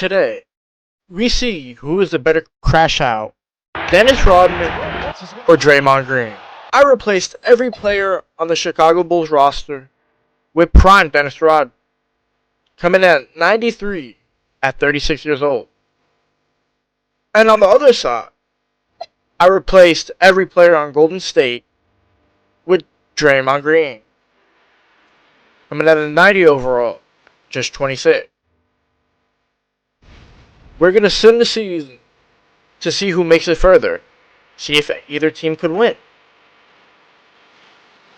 Today, we see who is the better crash out, Dennis Rodman or Draymond Green. I replaced every player on the Chicago Bulls roster with prime Dennis Rodman, coming in at 93 at 36 years old. And on the other side, I replaced every player on Golden State with Draymond Green, coming in at 90 overall, just 26. We're going to sim the season to see who makes it further, see if either team could win.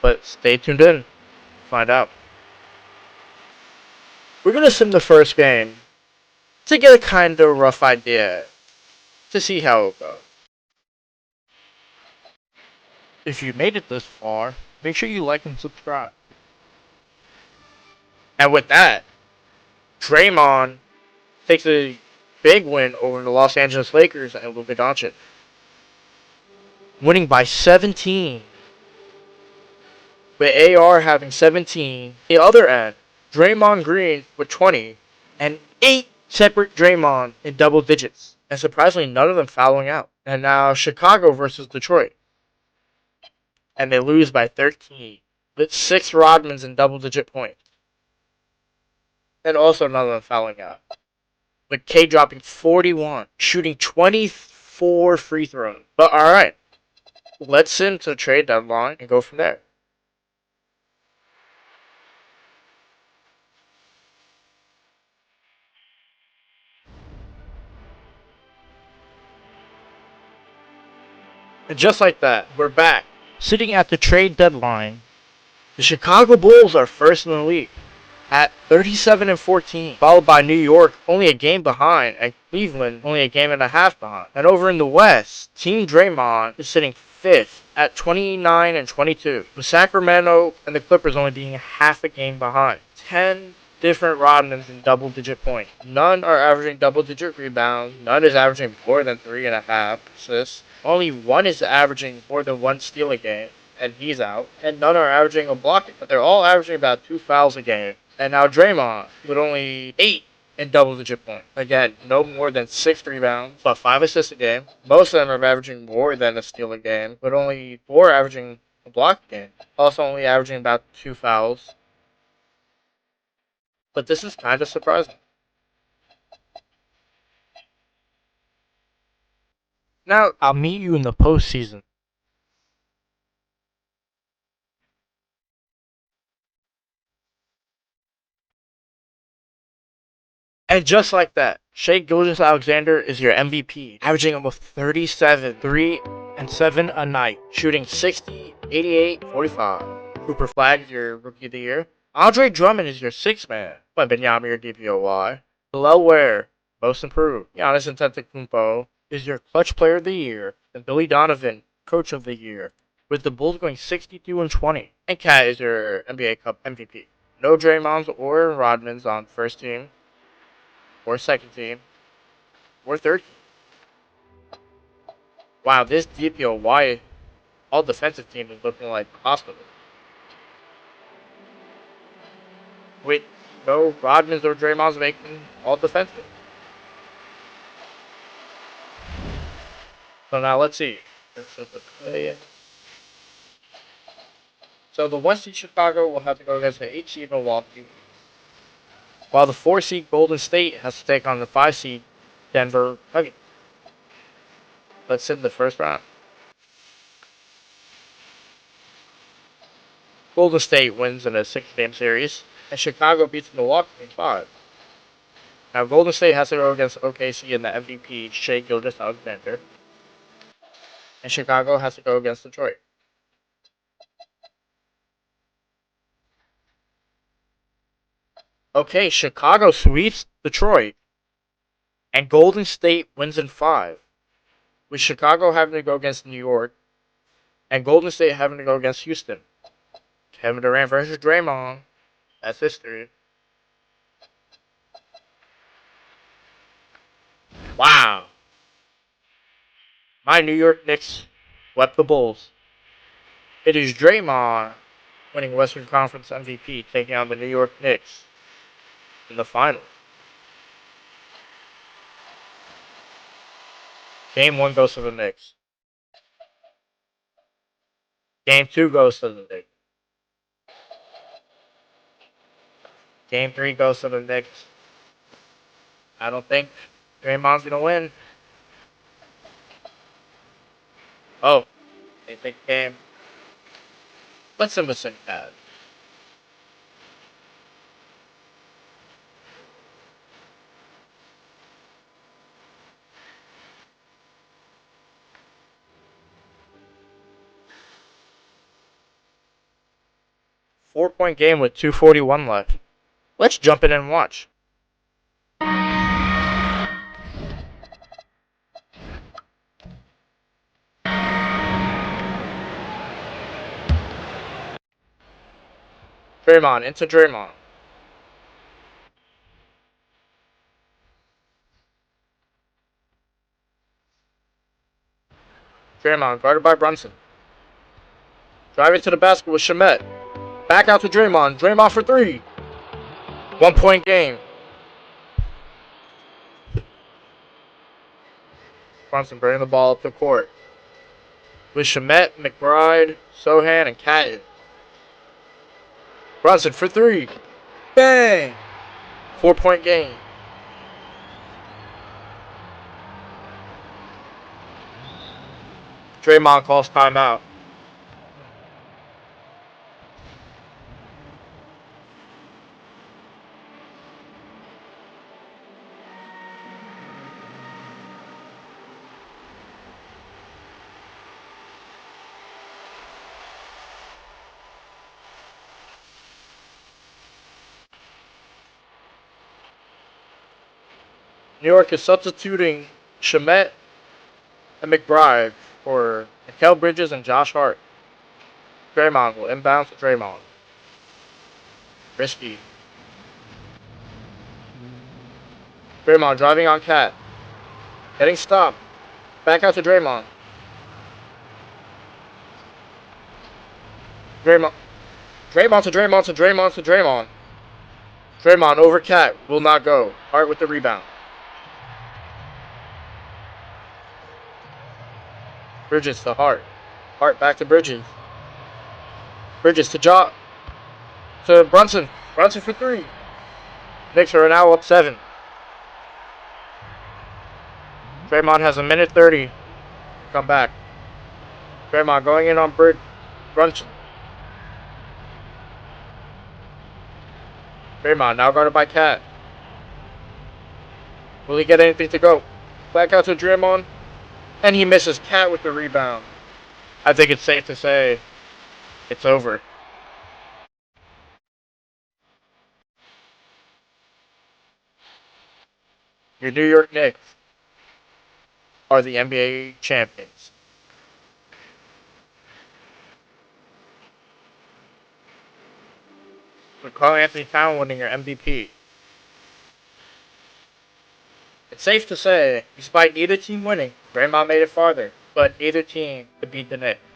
But stay tuned in to find out. We're going to sim the first game to get a kind of rough idea to see how it goes. If you made it this far, make sure you like and subscribe. And with that, Draymond takes a big win over the Los Angeles Lakers and Luka Doncic, winning by 17. With AR having 17. The other end, Draymond Green with 20, and 8 separate Draymond in double digits. And surprisingly, none of them fouling out. And now Chicago versus Detroit. And they lose by 13, with 6 Rodmans in double digit points. And also none of them fouling out. With K dropping 41, shooting 24 free throws. But alright, let's send to the trade deadline and go from there. And just like that, we're back. Sitting at the trade deadline, the Chicago Bulls are first in the league at 37-14, followed by New York only a game behind, and Cleveland only a game and a half behind. And over in the West, Team Draymond is sitting 5th at 29-22, with Sacramento and the Clippers only being half a game behind. 10 different Rodmans in double-digit points. None are averaging double-digit rebounds. None is averaging more than 3.5 assists. Only one is averaging more than 1 steal a game, and he's out. And none are averaging a block, but they're all averaging about 2 fouls a game. And now Draymond with only 8 in double-digit points. Again, no more than 6 rebounds, but 5 assists a game. Most of them are averaging more than a steal a game, but only 4 averaging a block a game. Also only averaging about 2 fouls. But this is kind of surprising. Now, I'll meet you in the postseason. And just like that, Shai Gilgeous-Alexander is your MVP, averaging almost 37, 3 and 7 a night, shooting 60, 88, 45. Cooper Flag is your Rookie of the Year. Andre Drummond is your 6th man, Wembanyama your DPOY. Bilal Ware, Most Improved. Giannis Antetokounmpo is your Clutch Player of the Year, and Billy Donovan, Coach of the Year, with the Bulls going 62-20. And Cat is your NBA Cup MVP. No Draymonds or Rodmans on first team, or second team, or third team. Wow, this DPOY all defensive team is looking like hospital. With no Rodmans or Draymonds making all defensive. So now let's see. So the 1 seed Chicago will have to go against the 8 seed Milwaukee, while the 4 seed Golden State has to take on the 5 seed Denver Nuggets. Let's sit in the first round. Golden State wins in a 6-game series, and Chicago beats Milwaukee in 5. Now Golden State has to go against OKC and the MVP Shai Gilgeous-Alexander, and Chicago has to go against Detroit. Okay, Chicago sweeps Detroit, and Golden State wins in 5, with Chicago having to go against New York, and Golden State having to go against Houston. Kevin Durant versus Draymond. That's history. Wow. My New York Knicks swept the Bulls. It is Draymond winning Western Conference MVP, taking on the New York Knicks in the finals. Game 1 goes to the Knicks. Game 2 goes to the Knicks. Game 3 goes to the Knicks. I don't think Draymond's gonna win. Oh, they think game. Let's listen to that. 4-point game with 2:41 left. Let's jump in and watch. Draymond into Draymond. Draymond guarded by Brunson. Driving to the basket with Shamet. Back out to Draymond. Draymond for 3. 1-point game. Brunson bringing the ball up the court. With Shamet, McBride, Sohan, and Catton. Brunson for 3. Bang! 4-point game. Draymond calls timeout. New York is substituting Shamet and McBride for Mikal Bridges and Josh Hart. Draymond will inbound to Draymond. Risky. Draymond driving on Cat. Getting stopped. Back out to Draymond. Draymond. Draymond to Draymond to Draymond to Draymond. Draymond over Cat. Will not go. Hart with the rebound. Bridges to Hart. Hart back to Bridges. Bridges to Brunson. Brunson for 3. Knicks are now up 7. Draymond has a minute 30. Come back. Draymond going in on Brunson. Draymond now guarded by Cat. Will he get anything to go? Back out to Draymond. And he misses Cat with the rebound. I think it's safe to say it's over. Your New York Knicks are the NBA champions. With Karl-Anthony Towns winning your MVP. It's safe to say, despite neither team winning, Draymond made it farther, but neither team could beat the Knicks.